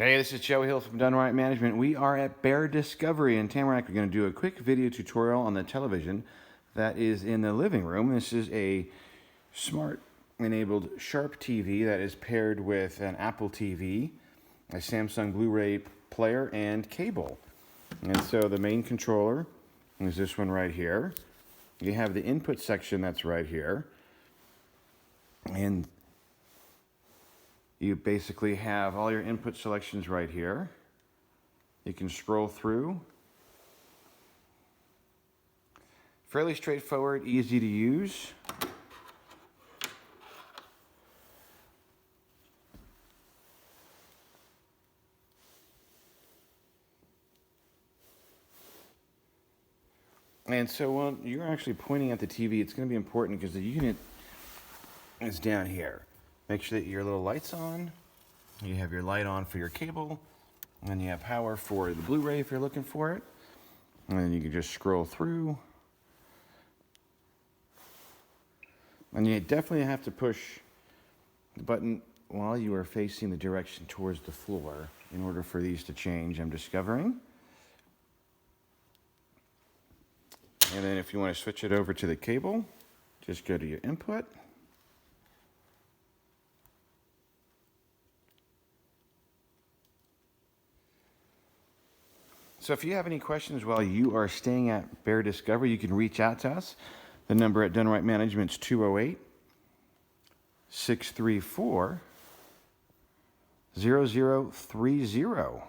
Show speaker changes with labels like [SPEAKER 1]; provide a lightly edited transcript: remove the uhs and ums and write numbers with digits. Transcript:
[SPEAKER 1] Hey, this is Joe Hill from DoneRight Management. We are at Bear Discovery in Tamarack. We're going to do a quick video tutorial on the television that is in the living room. This is a smart enabled Sharp TV that is paired with an Apple TV, a Samsung Blu-ray player, and cable. And so the main controller is this one right here. You have the input section that's right here. And you basically have all your input selections right here. You can scroll through. Fairly straightforward, easy to use. And so when you're actually pointing at the TV, it's going to be important because the unit is down here. Make sure that your little light's on. You have your light on for your cable. And then you have power for the Blu-ray if you're looking for it. And then you can just scroll through. And you definitely have to push the button while you are facing the direction towards the floor in order for these to change, I'm discovering. And then if you want to switch it over to the cable, just go to your input. So if you have any questions while you are staying at Bear Discovery, you can reach out to us. The number at DoneRight Management is 208-634-0030.